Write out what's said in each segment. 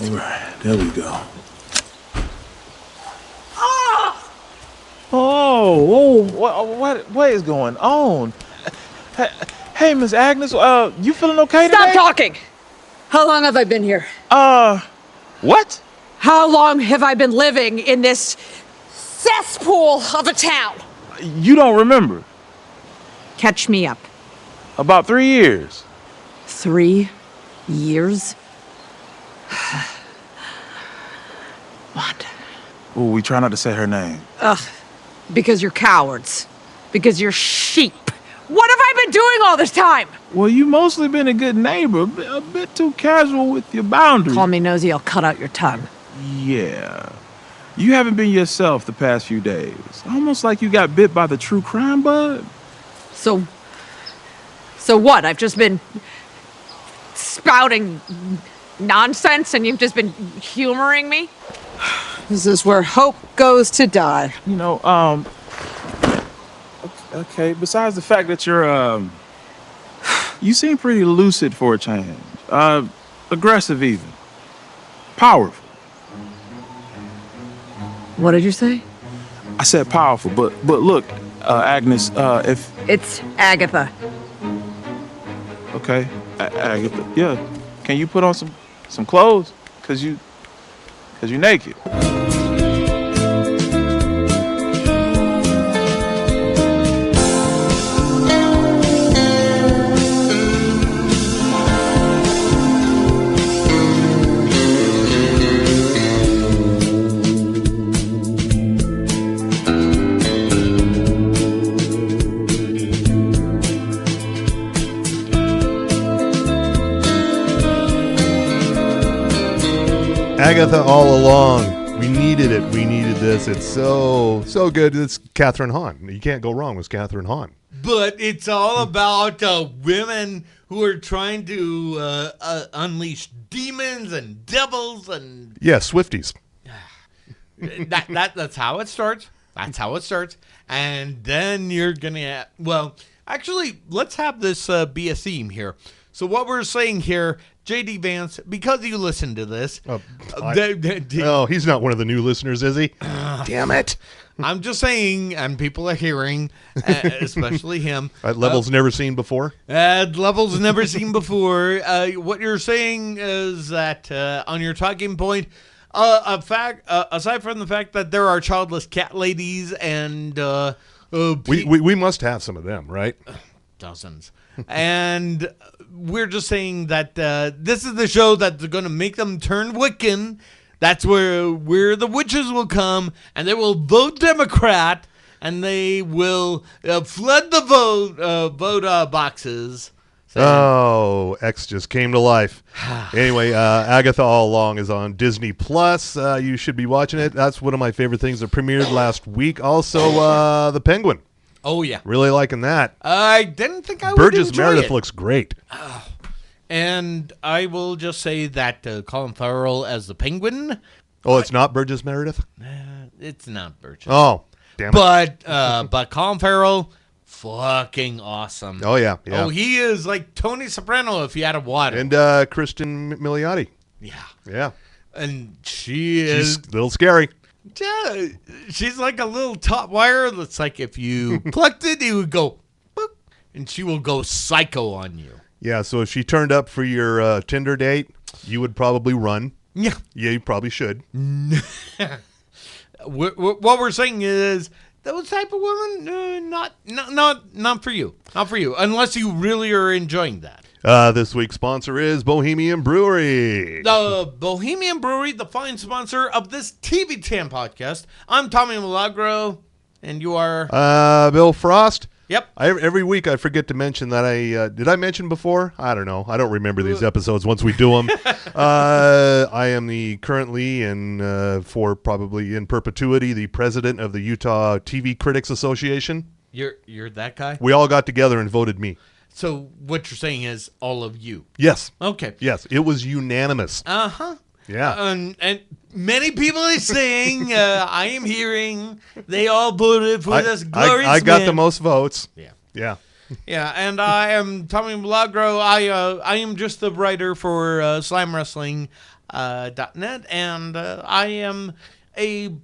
All right, there we go. What is going on? Hey, Miss Agnes, you feeling okay today? Stop talking! How long have I been here? What? How long have I been living in this cesspool of a town? You don't remember? Catch me up. About 3 years. 3 years? What? Ooh, we try not to say her name. Because you're cowards. Because you're sheep. What have I been doing all this time? Well, you mostly been a good neighbor, a bit too casual with your boundaries. Call me nosy, I'll cut out your tongue. Yeah. You haven't been yourself the past few days. Almost like you got bit by the true crime bug. So what? I've just been spouting nonsense and you've just been humoring me? This is where hope goes to die. You know, okay, besides the fact that you're, you seem pretty lucid for a change. Aggressive even. Powerful. What did you say? I said powerful, but look, Agnes, if... It's Agatha. Okay, Agatha, yeah. Can you put on some clothes? Cause you're naked. Agatha all along. We needed it. We needed this. It's so good. It's Catherine Hahn. You can't go wrong with Catherine Hahn. But it's all about women who are trying to unleash demons and devils and... Yeah, Swifties. That's how it starts. That's how it starts. And then you're going to... Well, actually, let's have this be a theme here. So what we're saying here... J.D. Vance, because you listened to this... No, he's not one of the new listeners, is he? Damn it. I'm just saying, and people are hearing, especially him. At levels never seen before? At levels never seen before. What you're saying is that on your talking point, aside from the fact that there are childless cat ladies and... we must have some of them, right? Dozens. And we're just saying that this is the show that's going to make them turn Wiccan. That's where the witches will come, and they will vote Democrat, and they will flood the vote boxes. Oh, X just came to life. Anyway, Agatha All Along is on Disney Plus. You should be watching it. That's one of my favorite things that premiered last week. Also, The Penguin. Oh, yeah. Really liking that. I didn't think I would Burgess enjoy Meredith it. looks great. And I will just say that Colin Farrell as the Penguin. Oh, it's not Burgess Meredith? It's not Burgess. Oh, damn it. But Colin Farrell, fucking awesome. Oh, yeah. Oh, he is like Tony Soprano if he had a water. And Kristen Milioti. Yeah. And she's a little scary. Yeah, she's like a little top wire that's like if you plucked it, it would go boop, and she will go psycho on you. Yeah, so if she turned up for your Tinder date, you would probably run. Yeah. Yeah, you probably should. What we're saying is those type of women, not for you. Not for you, unless you really are enjoying that. This week's sponsor is Bohemian Brewery. The Bohemian Brewery, the fine sponsor of this TV Tan podcast. I'm Tommy Milagro, and you are... Bill Frost. Yep. Every week I forget to mention that did I mention before? I don't know. I don't remember these episodes once we do them. I am currently and for probably in perpetuity the president of the Utah TV Critics Association. You're that guy? We all got together and voted me. So what you're saying is all of you? Yes. Okay. Yes, it was unanimous. Uh-huh. Yeah. And many people are saying, I am hearing, they all voted for this glorious I got man. the most votes. Yeah. Yeah. Yeah, and I am Tommy Milagro. I am just the writer for SlimeWrestling.net, and I am a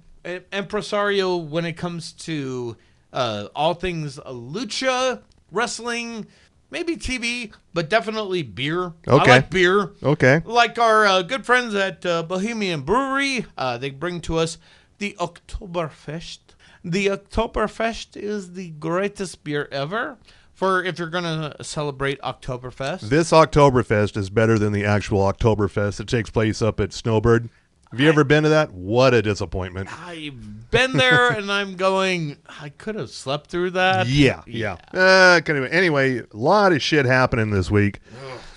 impresario when it comes to all things lucha, wrestling, maybe TV, but definitely beer. Okay. I like beer. Okay. Like our good friends at Bohemian Brewery, they bring to us the Oktoberfest. The Oktoberfest is the greatest beer ever for if you're going to celebrate Oktoberfest. This Oktoberfest is better than the actual Oktoberfest that takes place up at Snowbird. Have you ever been to that? What a disappointment. I've been there, and I'm going, I could have slept through that. Yeah. Anyway, a lot of shit happening this week.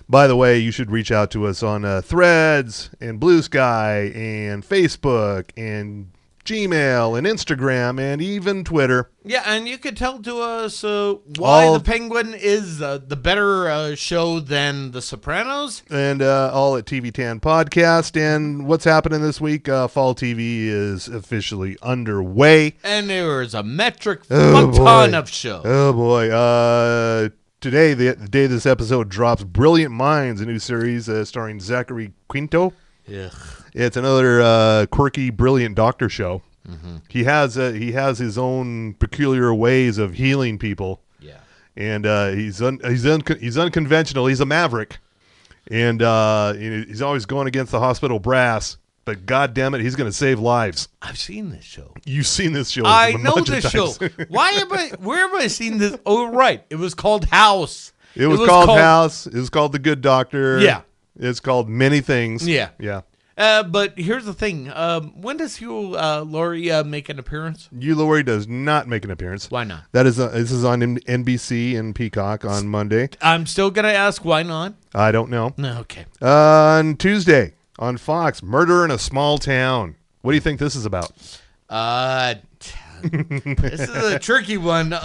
By the way, you should reach out to us on Threads and Blue Sky and Facebook and Gmail and Instagram and even Twitter. Yeah, and you could tell to us why The Penguin is the better show than The Sopranos. And all at TV10 Podcast. And what's happening this week? Fall TV is officially underway. And there is a metric ton of shows. Oh, boy. Today, the day this episode drops, Brilliant Minds, a new series starring Zachary Quinto. Ugh. It's another quirky, brilliant doctor show. Mm-hmm. He has his own peculiar ways of healing people. Yeah, and he's unconventional. He's a maverick, and he's always going against the hospital brass. But God damn it, he's going to save lives. I've seen this show. You've seen this show. I know this show. Where have I seen this? Oh, right. It was called House. It was called House. It was called The Good Doctor. Yeah. It's called many things. Yeah. Yeah. But here's the thing. When does Hugh Laurie make an appearance? Hugh Laurie does not make an appearance. Why not? This is on NBC and Peacock on Monday. I'm still going to ask why not. I don't know. No, okay. On Tuesday on Fox, Murder in a Small Town. What do you think this is about? This is a tricky one.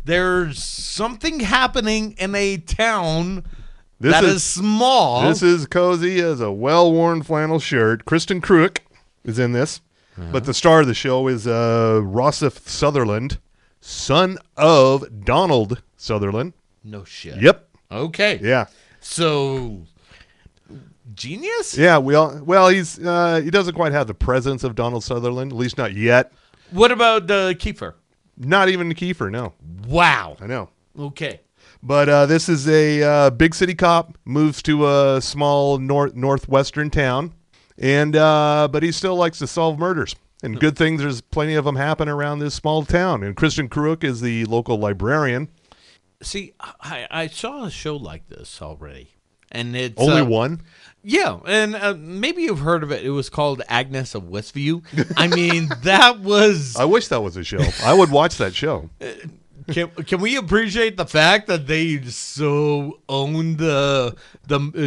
There's something happening in a town that is small. This is cozy as a well-worn flannel shirt. Kristen Cruick is in this, but the star of the show is Rossif Sutherland, son of Donald Sutherland. No shit. Yep. Okay. Yeah. So, genius? Yeah. He's he doesn't quite have the presence of Donald Sutherland, at least not yet. What about Kiefer? Not even Kiefer. No. Wow. I know. Okay. But this is a big city cop, moves to a small northwestern town, and but he still likes to solve murders. And good things, there's plenty of them happen around this small town. And Kristen Cruick is the local librarian. See, I saw a show like this already. And it's Only one? Yeah, and maybe you've heard of it. It was called Agnes of Westview. I mean, that was... I wish that was a show. I would watch that show. Can we appreciate the fact that they so owned the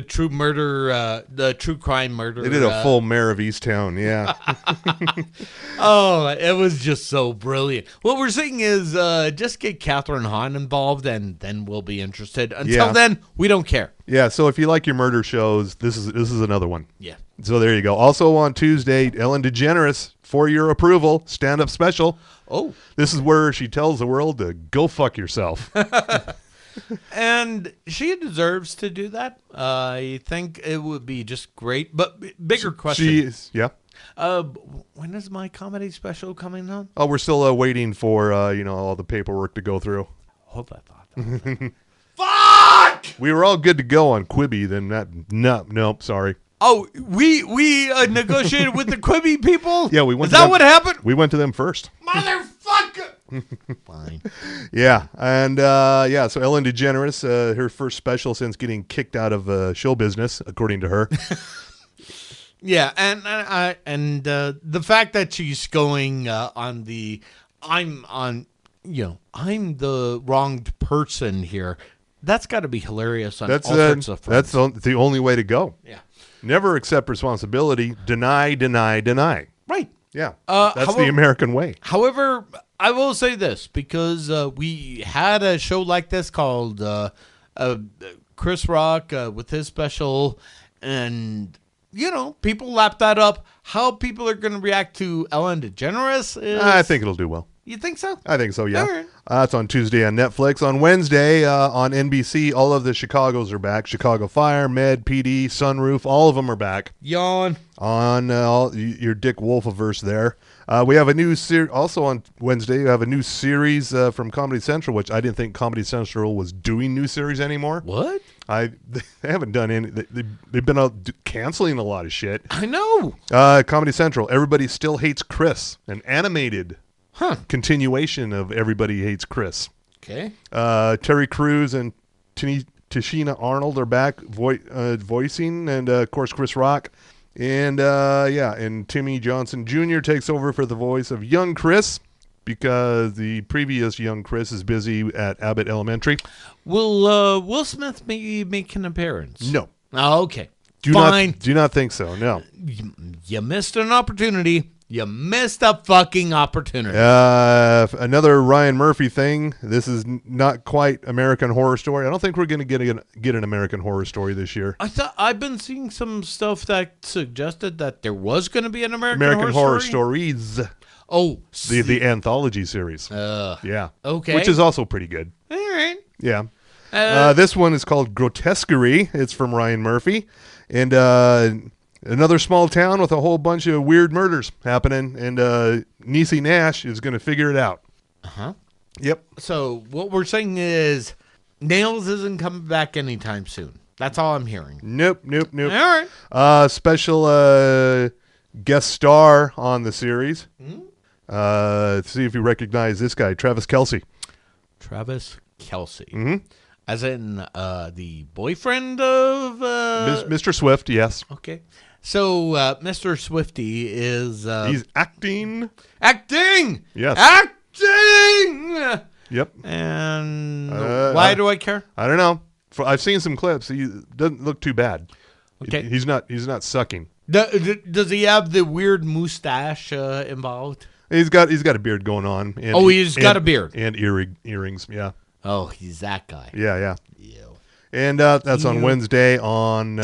true murder, the true crime murder? They did a full Mayor of Easttown, yeah. Oh, it was just so brilliant. What we're saying is just get Catherine Hahn involved, and then we'll be interested. Until then, we don't care. Yeah, so if you like your murder shows, this is another one. Yeah. So there you go. Also on Tuesday, Ellen DeGeneres, for your approval, stand-up special. Oh. This is where she tells the world to go fuck yourself. And she deserves to do that. I think it would be just great. But bigger question. Yeah. When is my comedy special coming on? Oh, we're still waiting for all the paperwork to go through. Hold that thought. Fuck! We were all good to go on Quibi. Then nope. Sorry. Oh, we negotiated with the Quibi people? Yeah, we went. Is that what happened? We went to them first. Motherfucker! Fine. Yeah, and so Ellen DeGeneres, her first special since getting kicked out of show business, according to her. Yeah, and the fact that she's going on the I'm the wronged person here. That's got to be hilarious on all sorts of fronts. That's the only way to go. Yeah. Never accept responsibility. Deny, deny, deny. Right. Yeah. That's the American way. However, I will say this, because we had a show like this called Chris Rock with his special, and, people lap that up. How people are going to react to Ellen DeGeneres is... I think it'll do well. You think so? I think so, yeah. All right. It's on Tuesday on Netflix. On Wednesday on NBC, all of the Chicagos are back. Chicago Fire, Med, PD, Sunroof, all of them are back. Yawn. On your Dick Wolfiverse there. We have a new series, also on Wednesday, we have a new series from Comedy Central, which I didn't think Comedy Central was doing new series anymore. What? They haven't done any. They've been out canceling a lot of shit. I know. Comedy Central, Everybody Still Hates Chris, an animated continuation of Everybody Hates Chris. Okay. Terry Crews and Tashina Arnold are back voicing, and of course Chris Rock. And and Timmy Johnson Jr. takes over for the voice of young Chris because the previous young Chris is busy at Abbott Elementary. Will Will Smith maybe make an appearance? No. Oh, okay. Do not think so, no. You missed an opportunity. You missed a fucking opportunity. Another Ryan Murphy thing. This is not quite American Horror Story. I don't think we're going to get an American Horror Story this year. I've been seeing some stuff that suggested that there was going to be an American Horror Stories. Oh, the anthology series. Yeah. Okay. Which is also pretty good. All right. Yeah. This one is called Grotesquerie. It's from Ryan Murphy. And another small town with a whole bunch of weird murders happening. And Niecy Nash is going to figure it out. Uh-huh. Yep. So what we're saying is Nails isn't coming back anytime soon. That's all I'm hearing. Nope. All right. Special guest star on the series. See if you recognize this guy, Travis Kelce. Travis Kelce. Mm-hmm. As in the boyfriend of... Mr. Swift, yes. Okay. So Mr. Swifty is... He's acting. Acting! Yes. Acting! Yep. And why do I care? I don't know. I've seen some clips. He doesn't look too bad. Okay. He's not sucking. Does he have the weird mustache involved? He's got a beard going on. And, he's got a beard. And earrings, yeah. Oh, he's that guy. Yeah. Ew. And that's on Wednesday on,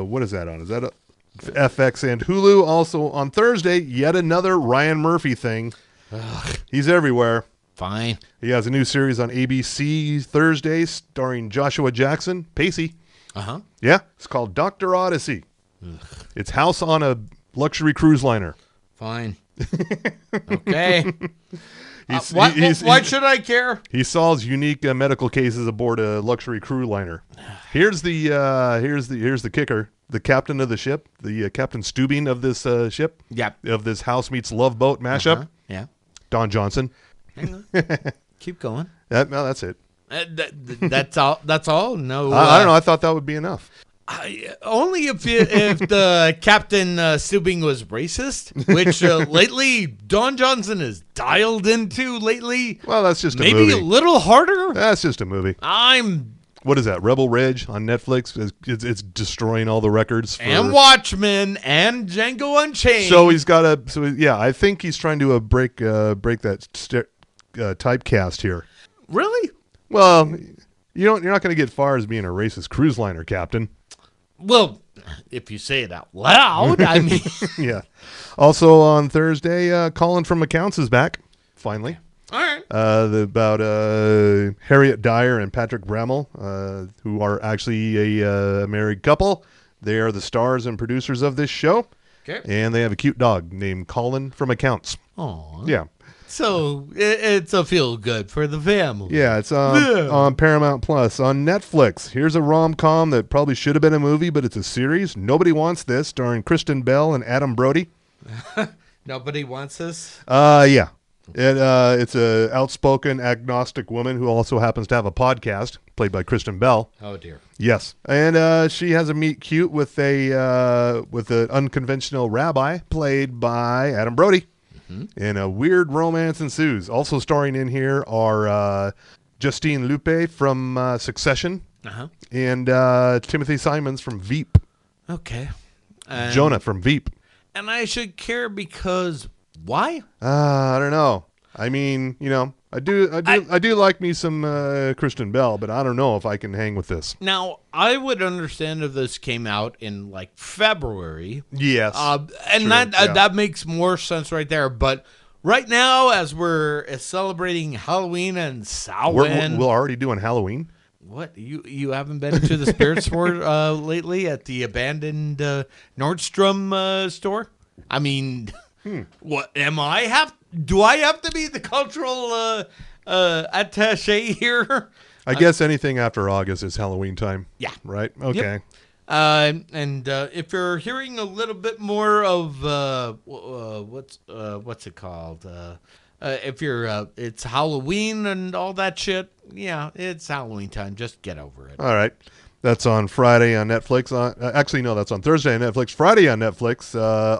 what is that on? Is that FX and Hulu? Also on Thursday, yet another Ryan Murphy thing. Ugh. He's everywhere. Fine. He has a new series on ABC Thursday starring Joshua Jackson, Pacey. Uh-huh. Yeah, it's called Dr. Odyssey. Ugh. It's House on a Luxury Cruise Liner. Fine. Okay. Why should I care? He solves unique medical cases aboard a luxury cruise liner. Here's the kicker: the captain of the ship, the Captain Steubing of this ship, of this House Meets Love Boat mashup. Uh-huh. Yeah, Don Johnson. Hang on. Keep going. No, that's it. That's all. That's all. No, I don't know. I thought that would be enough. Only if the Captain Steubing was racist, which lately Don Johnson is dialed into lately. Well, that's just maybe a movie. A little harder. That's just a movie. What is that? Rebel Ridge on Netflix. It's destroying all the records. And Watchmen and Django Unchained. So he's got a. So yeah, I think he's trying to break that typecast here. Really? Well, you're not going to get far as being a racist cruise liner captain. Well, if you say it out loud, I mean. Yeah. Also on Thursday, Colin from Accounts is back, finally. All right. About Harriet Dyer and Patrick Bramall, who are actually a married couple. They are the stars and producers of this show. Okay. And they have a cute dog named Colin from Accounts. Aw. Yeah. So it's a feel good for the family. Yeah, it's on Paramount Plus. On Netflix, here's a rom-com that probably should have been a movie, but it's a series. Nobody Wants This, starring Kristen Bell and Adam Brody. Nobody wants this? Yeah. It's a outspoken agnostic woman who also happens to have a podcast, played by Kristen Bell. Oh, dear. Yes. And she has a meet cute with an unconventional rabbi, played by Adam Brody. And a weird romance ensues. Also starring in here are Justine Lupe from Succession and Timothy Simons from Veep. Okay. Jonah from Veep. And I should care because why? I don't know. I mean, I do like me some Kristen Bell, but I don't know if I can hang with this. Now, I would understand if this came out in like February. Yes. And true, that makes more sense right there. But right now, as we're celebrating Halloween and Samhain. We're already doing Halloween. What, you haven't been to the spirit store lately at the abandoned Nordstrom store? I mean, what do I have to be the cultural attaché here? I guess anything after August is Halloween time. Yeah. Right? Okay. Yep. And if you're hearing a little bit more of what's it called? If you're it's Halloween and all that shit, yeah, it's Halloween time. Just get over it. All right. That's on Friday on Netflix. Actually, no, that's on Thursday on Netflix. Friday on Netflix,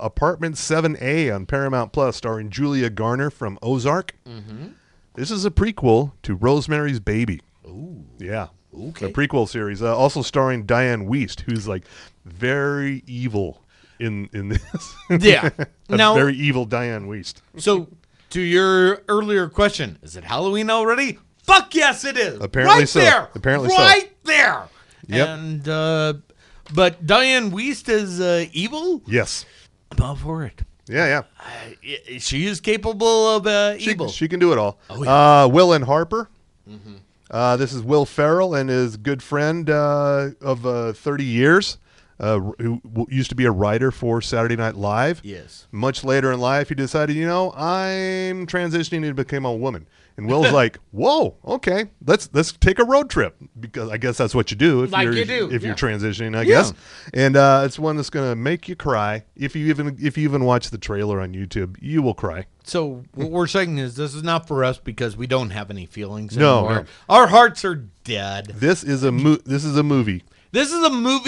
Apartment 7A on Paramount Plus, starring Julia Garner from Ozark. Mm-hmm. This is a prequel to Rosemary's Baby. Ooh. Yeah. Okay. The prequel series. Also starring Diane Wiest, who's like very evil in this. Yeah. Now, very evil Diane Wiest. So, to your earlier question, is it Halloween already? Fuck yes, it is. Apparently right so. There. Apparently so. Right there. Yep. And but Diane Wiest is evil. Yes. I'm all for it. Yeah. She is capable of evil. She can do it all. Oh, yeah. Will and Harper. Mm-hmm. This is Will Ferrell and his good friend of 30 years, who used to be a writer for Saturday Night Live. Yes. Much later in life, he decided, I'm transitioning to become a woman. And Will's like, whoa, okay, let's take a road trip, because I guess that's what you do if you're transitioning, I guess. And it's one that's gonna make you cry. If you even watch the trailer on YouTube, you will cry. So what we're saying is this is not for us because we don't have any feelings No, anymore. no. Our hearts are dead. This is a movie. This is a movie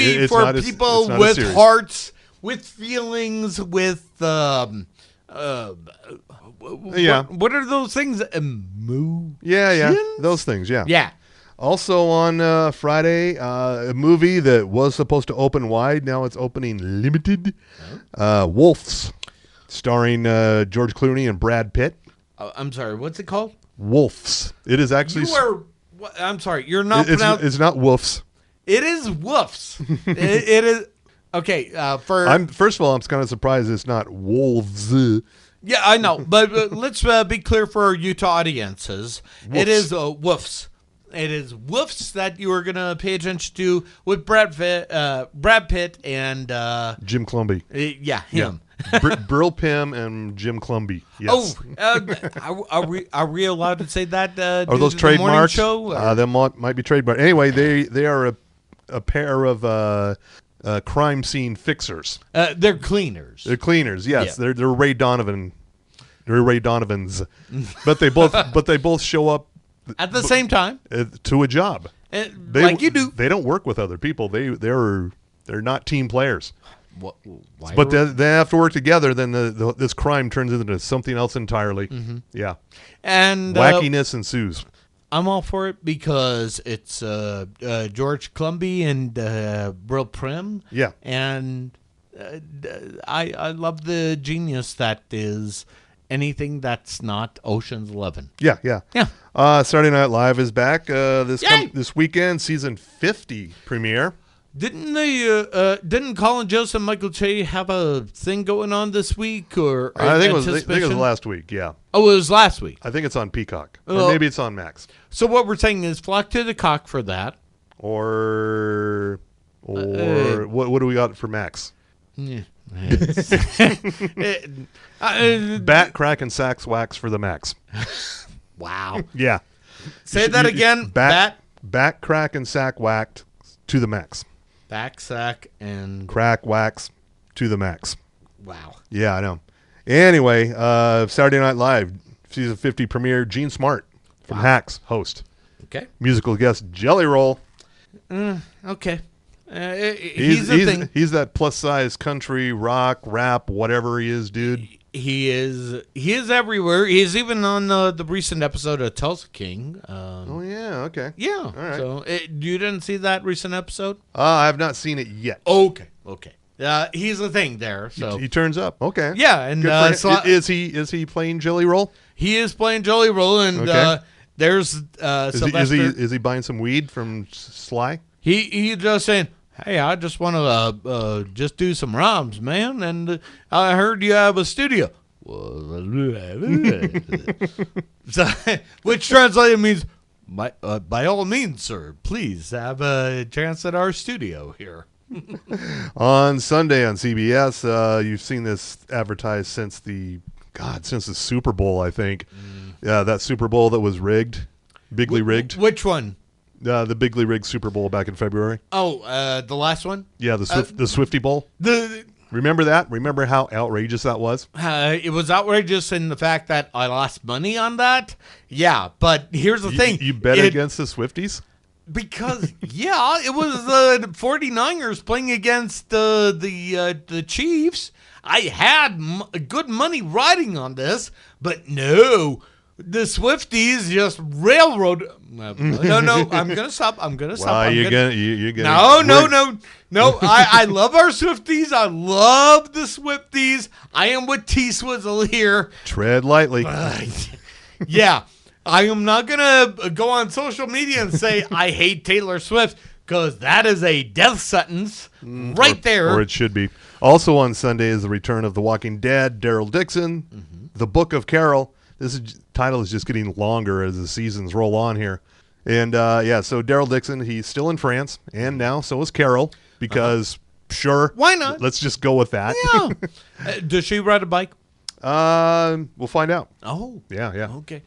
It's for not people it's not a with series. hearts, with feelings, with Yeah. What are those things? Yeah, those things. Yeah. Yeah. Also on Friday, a movie that was supposed to open wide, now it's opening limited. Wolves, starring George Clooney and Brad Pitt. I'm sorry. What's it called? Wolves. It is actually. I'm sorry. You're not It's pronouncing. not woofs. It is woofs. it is. Okay. First of all, I'm kind of surprised it's not wolves. Yeah, I know, but let's be clear for our Utah audiences. Woofs. It is woofs. It is woofs that you are gonna pay attention to with Brad Pitt and Jim Clumby. Yeah, him. Yeah. Brill Pim and Jim Clumby. Yes. Are we allowed to say that? Are those trademarks? Show, they might be trademarked. Anyway, they are a pair of crime scene fixers. They're cleaners. They're cleaners. Yes, Yeah. they're Ray Donovan. They're Ray Donovans, but they both show up At the same time, to a job. Like you do. They don't work with other people. They're not team players. Why But they have to work together. Then this crime turns into something else entirely. Mm-hmm. Yeah, and wackiness ensues. I'm all for it because it's George Clumby and Brill Prim. Yeah, and I love the genius that is anything that's not Ocean's 11. Yeah. Saturday Night Live is back this weekend. Season 50 premiere. Didn't Colin Jost and Michael Che have a thing going on this week, or I think it was last week. Yeah. Oh, it was last week. I think it's on Peacock, or maybe it's on Max. So what we're saying is flock to the cock for that, or what do we got for Max? Yeah. Bat, crack, and sax wax for the Max. Wow. Yeah. Say that again. Bat, crack, and sack whacked to the max. Back, sack, and Crack, wax to the max. wow. Yeah, I know. Anyway, Saturday Night Live, season 50 premiere. Gene Smart from Hacks, host. Okay. Musical guest Jelly Roll. Okay. He's a thing. He's that plus size country, rock, rap, whatever he is, dude. He is everywhere. He's even on the recent episode of Tulsa King. Oh yeah, okay. Yeah. All right. So you didn't see that recent episode? I have not seen it yet. Okay. He's a thing there. So he turns up. Okay. yeah, and Good for him. Is he playing Jelly Roll? he is playing Jolly Roll, and Okay. there's Sylvester. Is he buying some weed from Sly? He just saying, hey, I just want to just do some rhymes, man. And I heard you have a studio. So, which translated means, by all means, sir, please have a chance at our studio here. On Sunday on CBS, you've seen this advertised since the Super Bowl, I think. Yeah, that Super Bowl that was rigged, bigly rigged. Which one? The bigly rigged Super Bowl back in February. Oh, the last one? Yeah, the Swifty Bowl. Remember that? Remember how outrageous that was? It was outrageous in the fact that I lost money on that. Yeah, but here's the thing. You bet against the Swifties? Because, yeah, it was the 49ers playing against the Chiefs. I had good money riding on this, but no, the Swifties just railroad. No, I'm gonna stop. Well, you're gonna. No. I love our Swifties. I love the Swifties. I am with T Swizzle here. Tread lightly. Yeah, I am not gonna go on social media and say I hate Taylor Swift, because that is a death sentence there. Or it should be. Also on Sunday is the return of The Walking Dead, Daryl Dixon, The Book of Carol. Title is just getting longer as the seasons roll on here. And, so Daryl Dixon, he's still in France, and now so is Carol, because, sure. Why not? Let's just go with that. Yeah. Does she ride a bike? We'll find out. Oh. Yeah. Okay.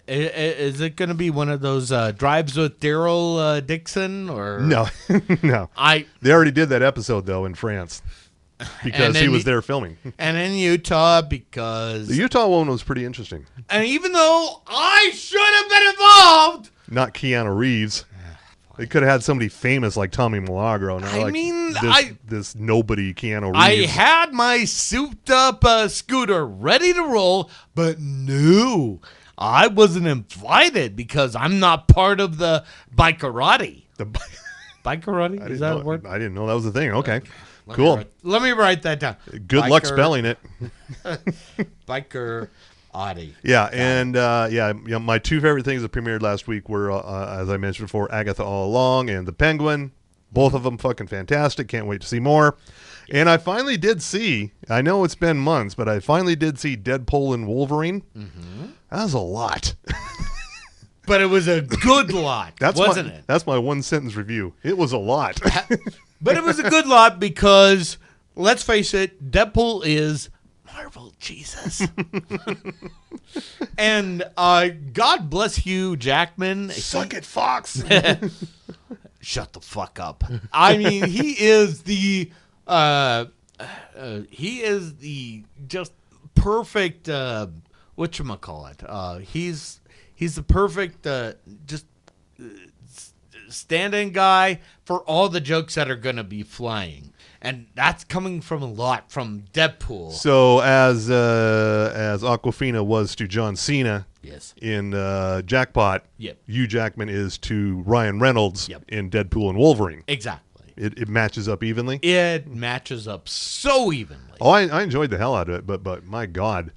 Is it going to be one of those drives with Daryl Dixon, or no? No. They already did that episode though in France because he was there filming, and in Utah because the Utah one was pretty interesting. And even though I should have been involved, not Keanu Reeves. They could have had somebody famous like Tommy Milagro. This nobody Keanu Reeves. I had my souped-up scooter ready to roll, but no, I wasn't invited because I'm not part of the bikerati. Bikerati? Is that a word? I didn't know that was a thing. Okay, cool. Let me write that down. Good luck spelling it. Bikerati. Yeah, and my two favorite things that premiered last week were, as I mentioned before, Agatha All Along and The Penguin. Both of them fucking fantastic. Can't wait to see more. And I finally did see, I know it's been months, but I finally did see Deadpool and Wolverine. Mm-hmm. That was a lot. But it was a good lot, wasn't it? That's my one-sentence review. It was a lot. But it was a good lot because, let's face it, Deadpool is Marvel Jesus. And God bless Hugh Jackman. Suck it, Fox. Shut the fuck up. I mean, he is the just perfect whatchamacallit. He's the perfect just stand-in guy for all the jokes that are going to be flying. And that's coming from a lot from Deadpool. So as Aquafina was to John Cena, yes, in Jackpot, yep, Hugh Jackman is to Ryan Reynolds, yep, in Deadpool and Wolverine. Exactly. It matches up evenly. It matches up so evenly. Oh, I enjoyed the hell out of it, but my God.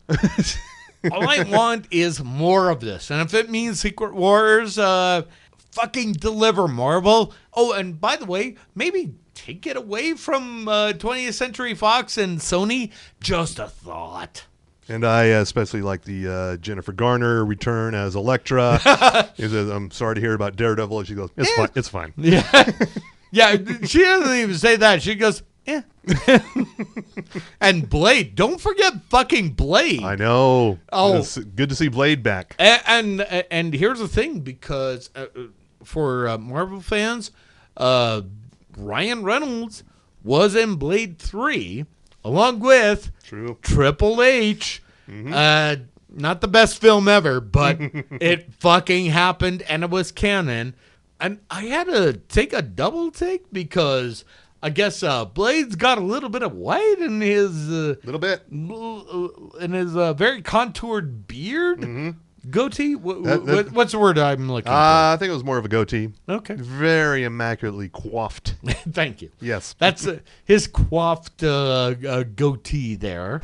All I want is more of this. And if it means Secret Wars, fucking deliver, Marvel. Oh, and by the way, maybe take it away from 20th Century Fox and Sony. Just a thought. And I especially like the Jennifer Garner return as Elektra. He says, I'm sorry to hear about Daredevil. And she goes, it's fine. Yeah. Yeah, she doesn't even say that. She goes, yeah. And Blade. Don't forget fucking Blade. I know. Oh, it's good to see Blade back. And here's the thing, because for Marvel fans, Ryan Reynolds was in Blade 3 along with Triple H. Mm-hmm. Not the best film ever, but it fucking happened and it was canon. And I had to take a double take because I guess Blade's got a little bit of white in his little bit in his very contoured beard. Mm-hmm. Goatee? What's the word I'm looking for? I think it was more of a goatee. Okay. Very immaculately coiffed. Thank you. Yes. That's his coiffed goatee there.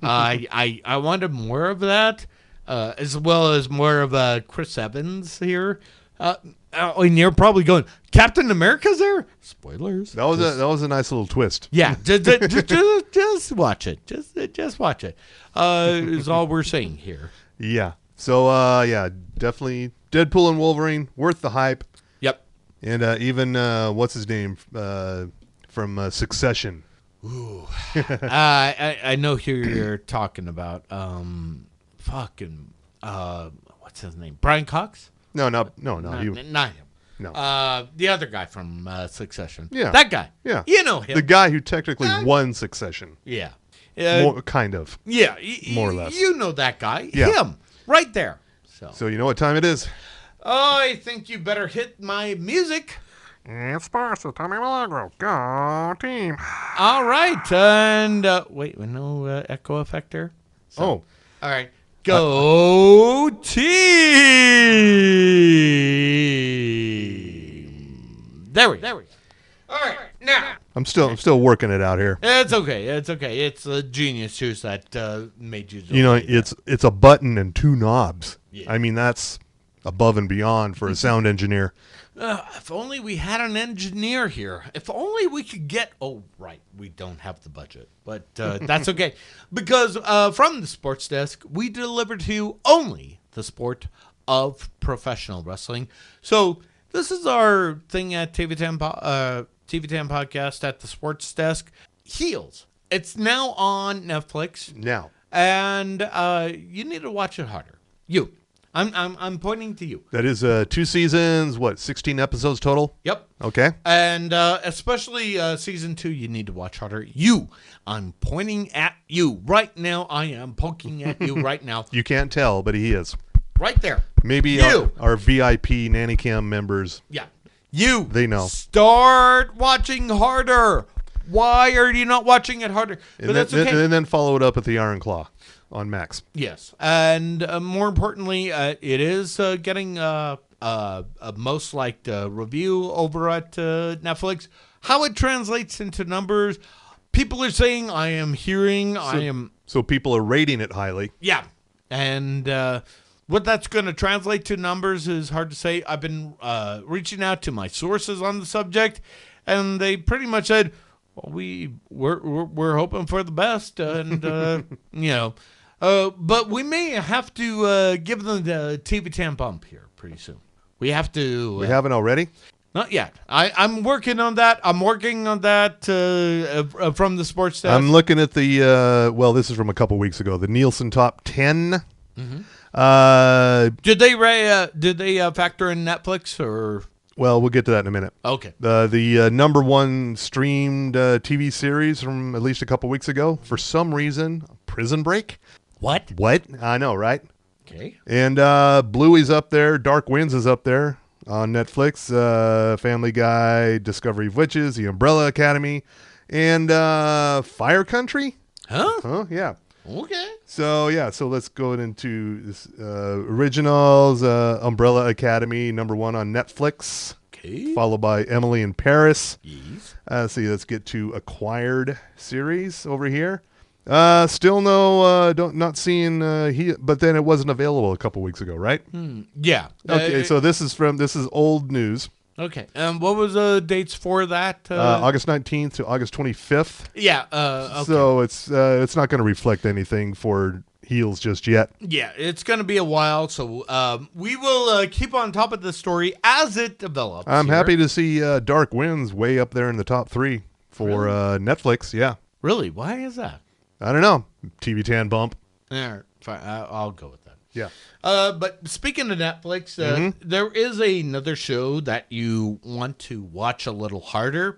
I wanted more of that, as well as more of Chris Evans here. And you're probably going, Captain America's there? Spoilers. That was a nice little twist. Yeah, just watch it. Just watch it. Is all we're saying here. Yeah. So definitely Deadpool and Wolverine worth the hype. Yep. And even what's his name from Succession. Ooh. I know who you're talking about. What's his name? Brian Cox? No. Not him. No. The other guy from Succession. Yeah. That guy. Yeah. You know him. The guy who technically won Succession. Yeah. Kind of. Yeah. More or less. You know that guy. Yeah. Him. Right there. So you know what time it is? I think you better hit my music. It's Sparsa, Tommy Milagro. Go team. All right. And wait, no echo effect there? All right. Go team. There we go. All right. Now. I'm still working it out here. It's okay. It's a genius juice that made you. It's a button and two knobs. Yeah. I mean, that's above and beyond for a sound engineer. If only we had an engineer here. If only we could get. Oh, right. We don't have the budget, but that's okay. Because from the sports desk, we deliver to you only the sport of professional wrestling. So this is our thing at TV10 Podcast at the sports desk. Heels. It's now on Netflix. Now. And you need to watch it harder. I'm pointing to you. That is 2 seasons, 16 episodes total? Yep. Okay. And especially season 2, you need to watch harder. I'm pointing at you right now. I am poking at you right now. You can't tell, but he is. Right there. Maybe our VIP nanny cam members. Yeah. They know. Start watching harder. Why are you not watching it harder? But that's okay. And then follow it up with the Iron Claw on Max. Yes. And more importantly, it is getting a most liked review over at Netflix. How it translates into numbers, people are saying, So people are rating it highly. Yeah. And what that's going to translate to numbers is hard to say. I've been reaching out to my sources on the subject, and they pretty much said, well, we're hoping for the best, and but we may have to give them the TV10 bump here pretty soon. We have to. We haven't already? Not yet. I'm working on that. I'm working on that from the sports desk. I'm looking at the this is from a couple weeks ago. The Nielsen Top 10. Mm-hmm. Did they factor in Netflix or? Well, we'll get to that in a minute. Okay. The number one streamed TV series from at least a couple weeks ago, for some reason, Prison Break. What? I know, right? Okay. And Bluey's up there. Dark Winds is up there on Netflix. Family Guy, Discovery of Witches, The Umbrella Academy, and Fire Country. Huh? Yeah. Okay. So let's go into this originals. Umbrella Academy, number 1 on Netflix. Okay. Followed by Emily in Paris. Yes. Let's get to acquired series over here. Still not seeing but then it wasn't available a couple weeks ago, right? Yeah. Okay, so this is old news. Okay. What was the dates for that? August 19th to August 25th. Yeah. Okay. So it's not going to reflect anything for Heels just yet. Yeah, it's going to be a while, so we will keep on top of the story as it develops. I'm happy to see Dark Winds way up there in the top 3 for Netflix. Yeah. Really? Why is that? I don't know. TV10 bump. Yeah, fine. I'll go with that. Yeah. But speaking of Netflix, there is another show that you want to watch a little harder.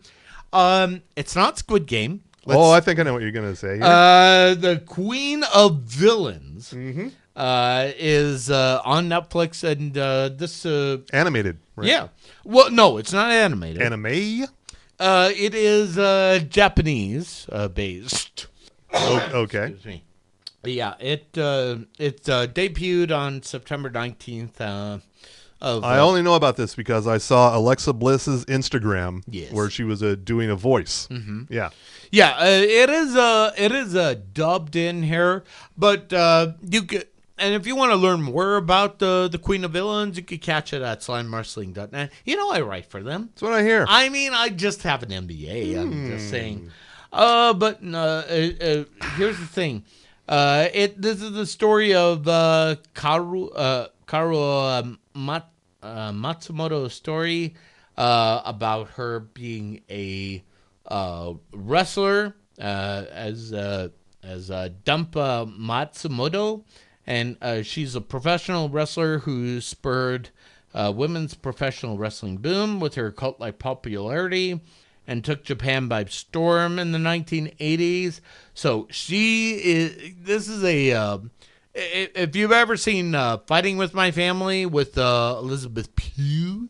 It's not Squid Game. I think I know what you're going to say here. The Queen of Villains is on Netflix, and this... animated, right? Yeah. Well, no, it's not animated. Anime? It is Japanese based. Okay. Excuse me. Yeah, it debuted on September 19th. I only know about this because I saw Alexa Bliss's Instagram, yes, where she was doing a voice. Mm-hmm. Yeah, yeah. It is dubbed in here, but And if you want to learn more about the Queen of Villains, you can catch it at slamwrestling.net. You know I write for them. That's what I hear. I mean, I just have an MBA. I'm just saying. Here's the thing. This is the story of Karu Matsumoto's story about her being a wrestler as Dumpa Matsumoto, and she's a professional wrestler who spurred women's professional wrestling boom with her cult-like popularity and took Japan by storm in the 1980s. So this is a, if you've ever seen Fighting With My Family with Elizabeth Pugh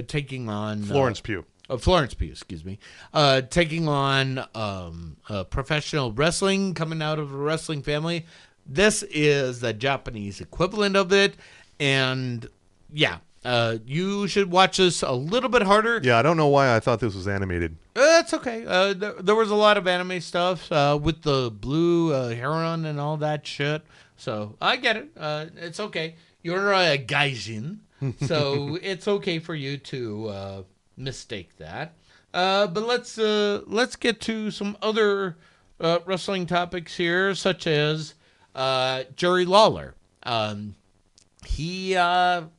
taking on... Florence Pugh. Florence Pugh, excuse me. Taking on professional wrestling, coming out of a wrestling family. This is the Japanese equivalent of it. And yeah, you should watch this a little bit harder. Yeah, I don't know why I thought this was animated. That's okay. There was a lot of anime stuff with the blue heron and all that shit. So I get it. It's okay. You're a gaijin, so it's okay for you to mistake that. But let's get to some other wrestling topics here, such as Jerry Lawler. He had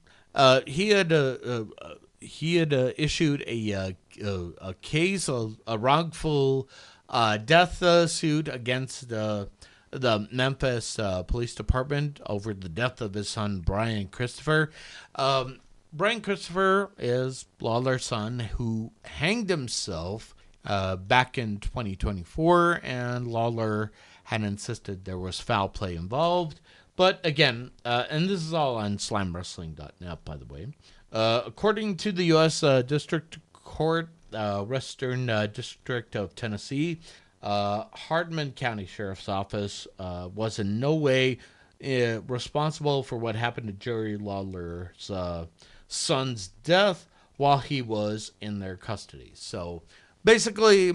issued a case of a wrongful death suit against the Memphis Police Department over the death of his son Brian Christopher. Brian Christopher is Lawler's son, who hanged himself back in 2024, and Lawler had insisted there was foul play involved. But again, and this is all on slamwrestling.net, by the way. According to the U.S. District Court, Western District of Tennessee, Hardman County Sheriff's Office was in no way responsible for what happened to Jerry Lawler's son's death while he was in their custody. So basically,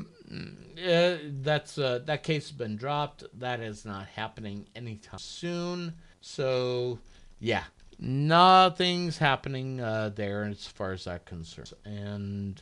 that case has been dropped. That is not happening anytime soon. So yeah, nothing's happening there as far as that concerns. And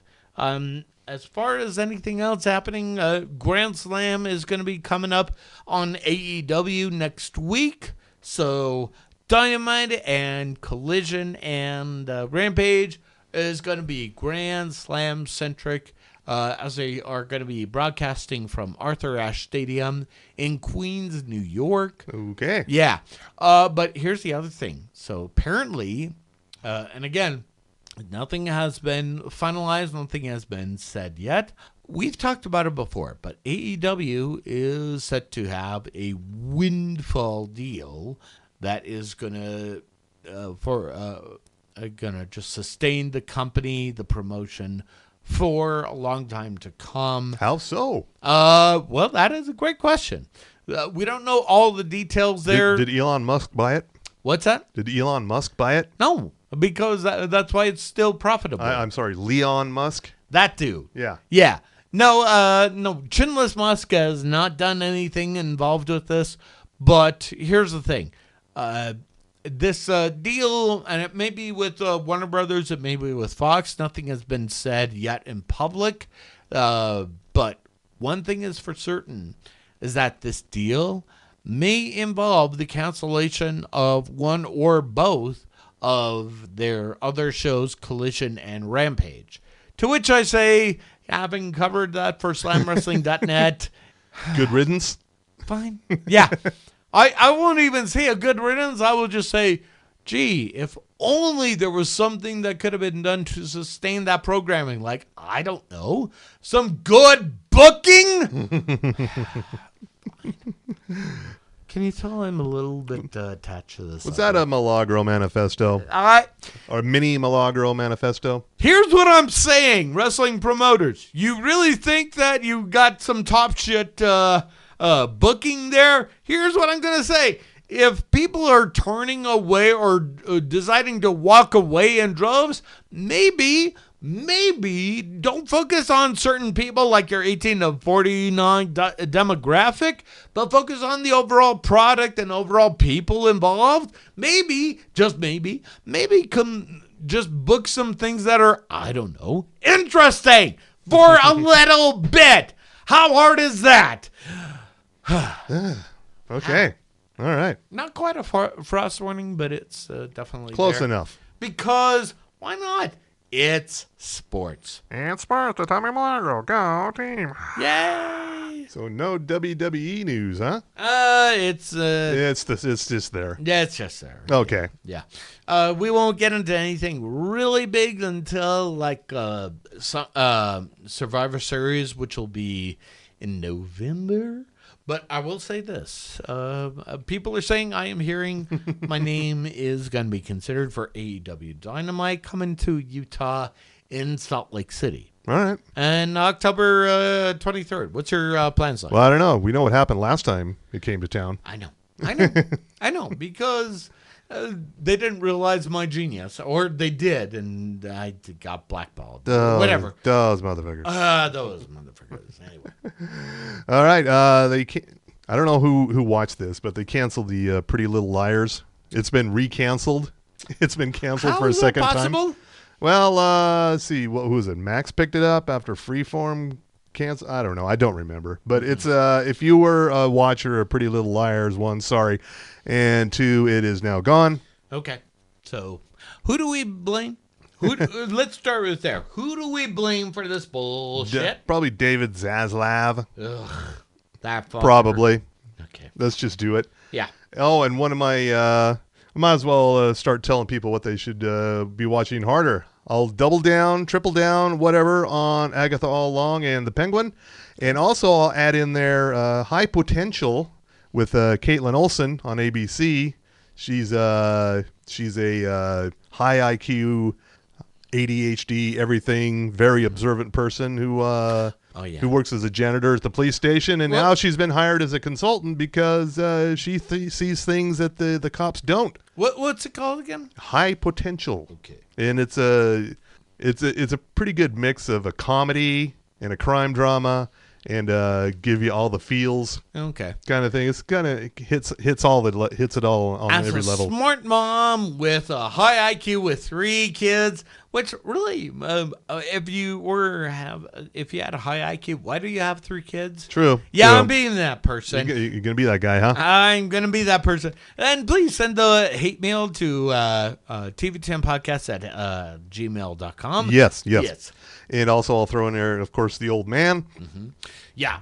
as far as anything else happening, Grand Slam is going to be coming up on AEW next week. So Dynamite and Collision and Rampage is going to be Grand Slam centric, as they are going to be broadcasting from Arthur Ashe Stadium in Queens, New York. Okay. Yeah. But here's the other thing. So apparently, and again, nothing has been finalized. Nothing has been said yet. We've talked about it before, but AEW is set to have a windfall deal that is gonna just sustain the company, the promotion, for a long time to come. How so? Well, that is a great question. We don't know all the details there. Did Elon Musk buy it? What's that? Did Elon Musk buy it? No, because that's why it's still profitable. I'm sorry, Leon Musk? That dude. Yeah. Yeah. No, Chinless Musk has not done anything involved with this. But here's the thing. This deal, and it may be with Warner Brothers, it may be with Fox. Nothing has been said yet in public. But one thing is for certain, is that this deal may involve the cancellation of one or both of their other shows, Collision and Rampage. To which I say, having covered that for slamwrestling.net, good riddance. Fine. Yeah. I won't even say a good riddance. I will just say, gee, if only there was something that could have been done to sustain that programming. Like, I don't know, some good booking? Can you tell I'm a little bit attached to this? Was that a Milagro manifesto? Or mini Milagro manifesto? Here's what I'm saying, wrestling promoters. You really think that you got some top shit booking there? Here's what I'm going to say. If people are turning away or deciding to walk away in droves, maybe maybe don't focus on certain people like your 18 to 49 demographic, but focus on the overall product and overall people involved. Maybe, just maybe just book some things that are, I don't know, interesting for a little bit. How hard is that? Okay. All right. Not quite a frost warning, but it's definitely Close there. enough. Because why not? It's sports. And sports, the Tommy Milagro. Go team. Yay! So no WWE news, huh? It's just there. yeah, it's just there. Okay. Yeah. We won't get into anything really big until like Survivor Series, which will be in November. But I will say this. People are saying, I am hearing my name is going to be considered for AEW Dynamite coming to Utah in Salt Lake City. All right. And October 23rd. What's your plans like? Well, I don't know. We know what happened last time it came to town. I know, because they didn't realize my genius, or they did, and I got blackballed. Whatever. Those motherfuckers. Those motherfuckers. Anyway. All right. I don't know who watched this, but they canceled the Pretty Little Liars. It's been recanceled. It's been canceled for a second time. Well, let's see. Who was it? Max picked it up after Freeform cancel. I don't know. I don't remember. But it's if you were a watcher of Pretty Little Liars, one, sorry, and two, it is now gone. Okay. So, who do we blame? Let's start with there. Who do we blame for this bullshit? Probably David Zaslav. Ugh, that fucker. Probably. Okay. Let's just do it. Yeah. Oh, and one of my, I might as well start telling people what they should be watching harder. I'll double down, triple down, whatever, on Agatha All Along and The Penguin. And also I'll add in there High Potential with Caitlin Olsen on ABC. She's a high IQ, ADHD, everything, very observant person who works as a janitor at the police station, and now she's been hired as a consultant because she sees things that the cops don't. What's it called again? High Potential. Okay. And it's a pretty good mix of a comedy and a crime drama, and give you all the feels. Okay. Kind of thing. It's kind of hits it all on As every a level. smart mom with a high IQ with 3 kids, which really, if you had a high IQ, why do you have 3 kids? True. Yeah, True. I'm being that person. You're gonna be that guy, huh? I'm going to be that person. And please send the hate mail to TV10podcast at gmail.com. Yes. And also I'll throw in there, of course, the old man. Mm-hmm. Yeah.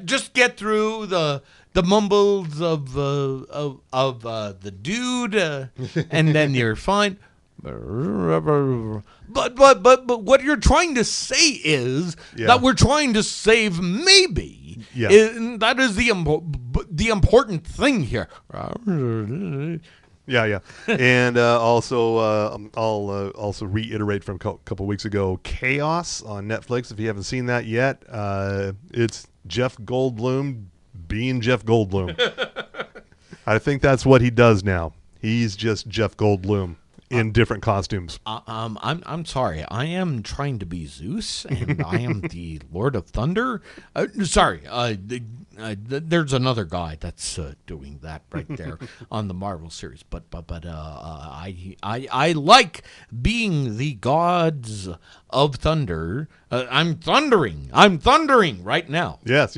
Just get through the mumbles of the dude, and then you're fine. But what you're trying to say is that we're trying to save maybe. Yeah. That is the important thing here. Yeah. And also, I'll also reiterate from a couple weeks ago, Chaos on Netflix. If you haven't seen that yet, it's Jeff Goldblum being Jeff Goldblum. I think that's what he does now. He's just Jeff Goldblum in different costumes. I'm sorry. I am trying to be Zeus, and I am the Lord of Thunder. There's another guy that's doing that right there on the Marvel series. But I like being the gods of thunder. I'm thundering right now. Yes.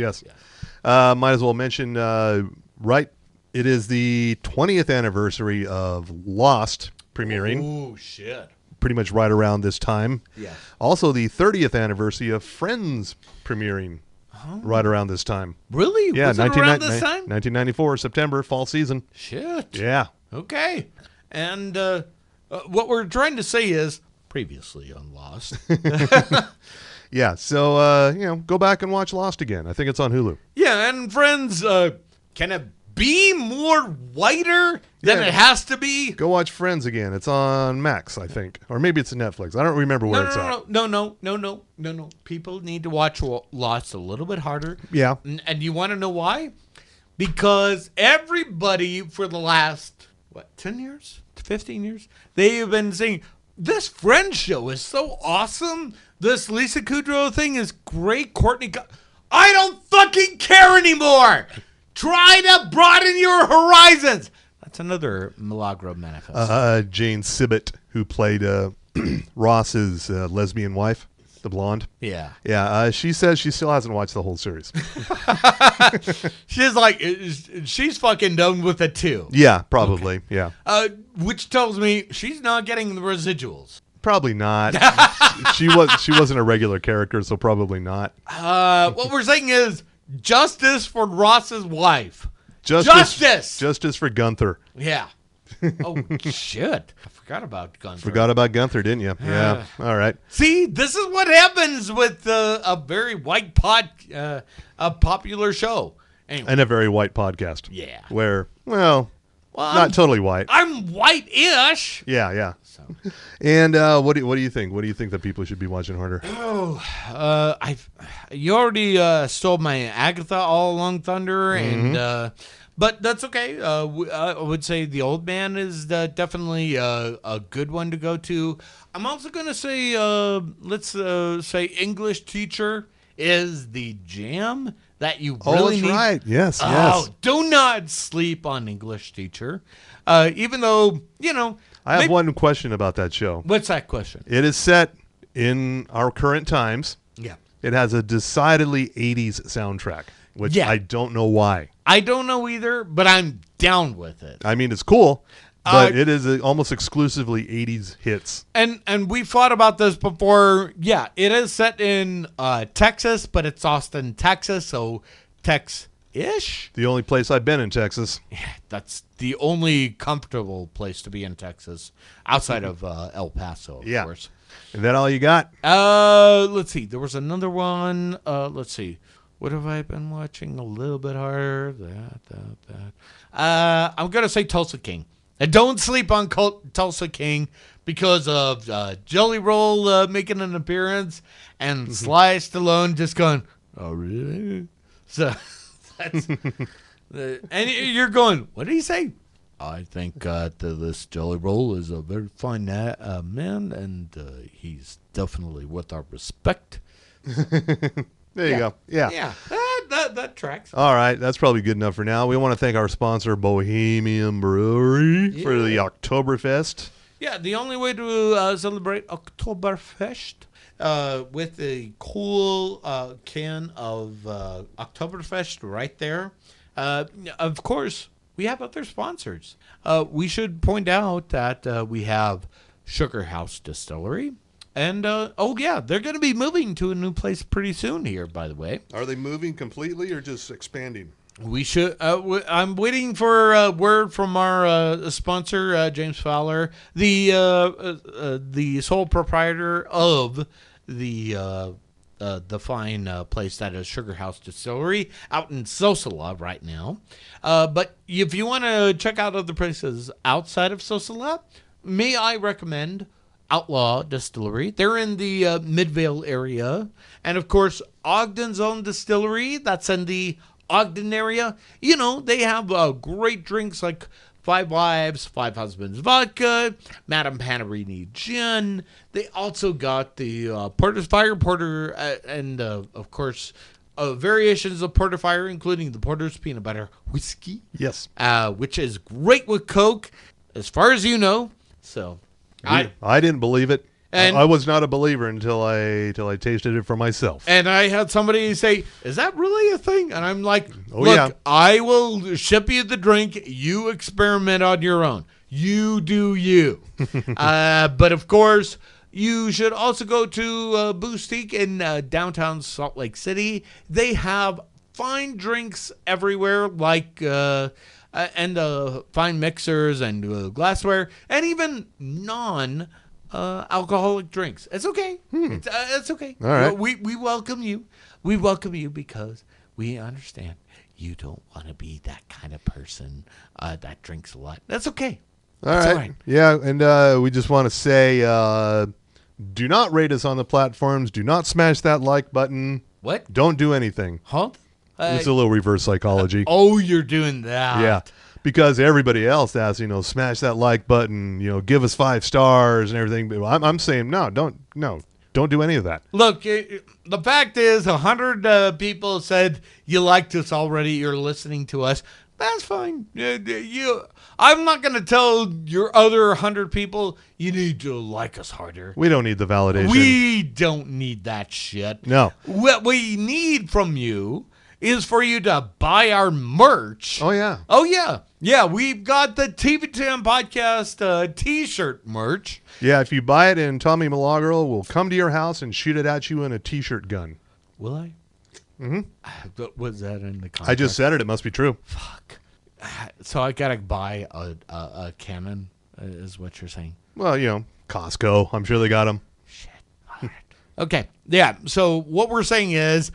Might as well mention, it is the 20th anniversary of Lost premiering. Oh, shit. Pretty much right around this time. Yeah. Also, the 30th anniversary of Friends premiering right around this time. Really? Yeah, Was it around this time? 1994, September, fall season. Shit. Yeah. Okay. And what we're trying to say is previously on Lost. Yeah, so, go back and watch Lost again. I think it's on Hulu. Yeah, and Friends, can it be more whiter than it has to be? Go watch Friends again. It's on Max, I think. Or maybe it's Netflix. I don't remember where it's at. No. People need to watch Lost a little bit harder. Yeah. And you want to know why? Because everybody for the last, 10 years? 15 years? They've been saying, this Friends show is so awesome. This Lisa Kudrow thing is great. I don't fucking care anymore. Try to broaden your horizons. That's another Milagro manifesto. Jane Sibbett, who played Ross's lesbian wife, the blonde. Yeah. Yeah, she says she still hasn't watched the whole series. She's like, she's fucking done with it too. Yeah, probably. Okay. Yeah. Which tells me she's not getting the residuals. Probably not. she wasn't a regular character, so probably not. What we're saying is justice for Ross's wife. Justice for Gunther. Yeah. Oh, shit. I forgot about Gunther. Forgot about Gunther, didn't you? Yeah. All right. See, this is what happens with a very white a popular show. Anyway. And a very white podcast. Yeah. Where, well not totally white. I'm white-ish. Yeah. So. And what do you think? What do you think that people should be watching harder? You already stole my Agatha All Along Thunder, and but that's okay. I would say The Old Man is definitely a good one to go to. I'm also going to say, let's say English Teacher is the jam that you really need. Right. Yes. Do not sleep on English Teacher. Even though, I have one question about that show. What's that question? It is set in our current times. Yeah. It has a decidedly 80s soundtrack, which I don't know why. I don't know either, but I'm down with it. I mean, it's cool, but it is almost exclusively 80s hits. And we thought about this before. Yeah, it is set in Texas, but it's Austin, Texas, so Tex-ish. The only place I've been in Texas. Yeah, that's the only comfortable place to be in Texas, outside of El Paso, of course. Is that all you got? Let's see. There was another one. Let's see. What have I been watching a little bit harder? That. I'm going to say Tulsa King. And don't sleep on Tulsa King because of Jelly Roll making an appearance and Sly Stallone just going, oh, really? So that's... and you're going, what did he say? I think this Jelly Roll is a very fine man, and he's definitely worth our respect. There you go. Yeah. That tracks. All right. That's probably good enough for now. We want to thank our sponsor, Bohemian Brewery, for the Oktoberfest. Yeah, the only way to celebrate Oktoberfest with a cool can of Oktoberfest right there. Of course, we have other sponsors. We should point out that we have Sugar House Distillery. And, they're going to be moving to a new place pretty soon here, by the way. Are they moving completely or just expanding? We should. I'm waiting for word from our sponsor, James Fowler, the sole proprietor of the fine place that is Sugar House Distillery out in Sosala right now. But if you want to check out other places outside of Sosala, may I recommend Outlaw Distillery. They're in the Midvale area. And, of course, Ogden's own distillery. That's in the Ogden area. They have great drinks like Five Wives, Five Husbands Vodka, Madame Panarini Gin. They also got the Porter's Fire Porter and, of course, variations of Porterfire, including the Porter's Peanut Butter Whiskey. Yes. Which is great with Coke, as far as you know. So... I didn't believe it. And I was not a believer until I tasted it for myself. And I had somebody say, is that really a thing? And I'm like, look, I will ship you the drink. You experiment on your own. You do you. But, of course, you should also go to Boustique in downtown Salt Lake City. They have fine drinks everywhere, like... and fine mixers and glassware, and even non-alcoholic drinks. It's okay. It's okay. All right. We welcome you. We welcome you because we understand you don't want to be that kind of person that drinks a lot. That's okay. All right. Yeah, and we just want to say, do not rate us on the platforms. Do not smash that like button. What? Don't do anything. Huh? It's a little reverse psychology. Oh, you're doing that. Yeah. because everybody else has, smash that like button, give us 5 stars and everything. But I'm saying don't do any of that. Look, the fact is 100 people said you liked us already. You're listening to us. That's fine. I'm not going to tell your other 100 people you need to like us harder. We don't need the validation. We don't need that shit. No. What we need from you is for you to buy our merch. Oh, yeah. Oh, yeah. Yeah, we've got the TV10 Podcast T-shirt merch. Yeah, if you buy it, and Tommy Milagro will come to your house and shoot it at you in a T-shirt gun. Will I? Mm-hmm. Was that in the contract? I just said it. It must be true. Fuck. So I gotta buy a cannon, is what you're saying? Well, Costco. I'm sure they got them. Shit. All right. Okay. Yeah. So what we're saying is,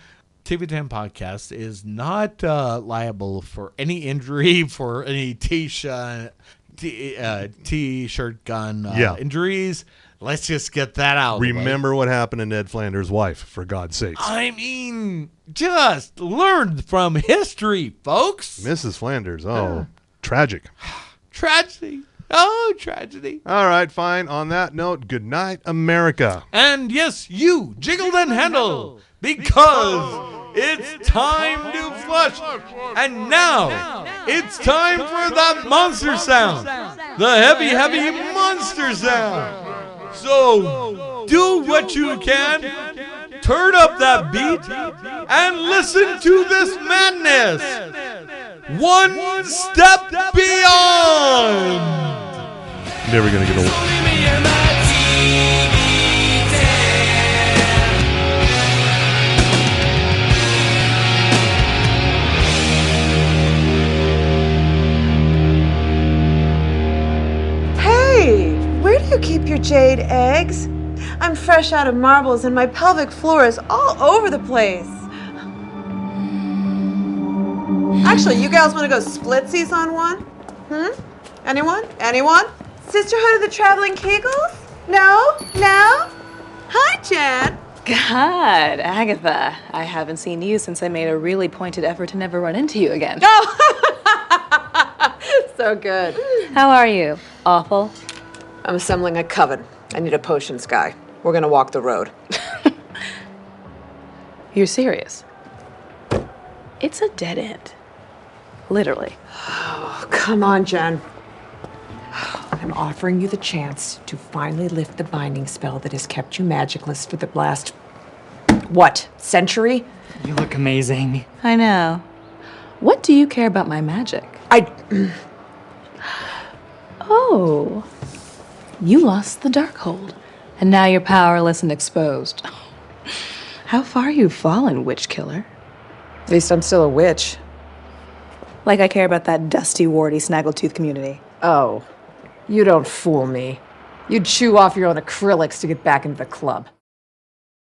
TV10 Podcast is not liable for any injury for any T-shirt gun injuries. Let's just get that out. Remember what happened to Ned Flanders' wife, for God's sakes. I mean, just learn from history, folks. Mrs. Flanders. Oh, tragic. Tragedy. Oh, tragedy. All right, fine. On that note, good night, America. And yes, you, Jiggled and Handle, because it's time to flush. And now, it's time for that monster sound. The heavy, heavy monster sound. So, do what you can, turn up that beat, and listen to this madness. One step beyond. Never gonna get old. Hey, where do you keep your jade eggs? I'm fresh out of marbles and my pelvic floor is all over the place. Actually, you gals want to go splitsies on one? Anyone? Anyone? Sisterhood of the Traveling Kegels? No? No? Hi, Jan. God, Agatha, I haven't seen you since I made a really pointed effort to never run into you again. Oh, so good. How are you? Awful? I'm assembling a coven. I need a potions guy. We're gonna walk the road. You're serious? It's a dead end. Literally. Oh, come on, Jen. I'm offering you the chance to finally lift the binding spell that has kept you magicless for the last, century? You look amazing. I know. What do you care about my magic? Oh. You lost the Darkhold, and now you're powerless and exposed. How far you've fallen, witch killer. At least I'm still a witch. Like I care about that dusty, warty, snaggletooth community. Oh, you don't fool me. You'd chew off your own acrylics to get back into the club.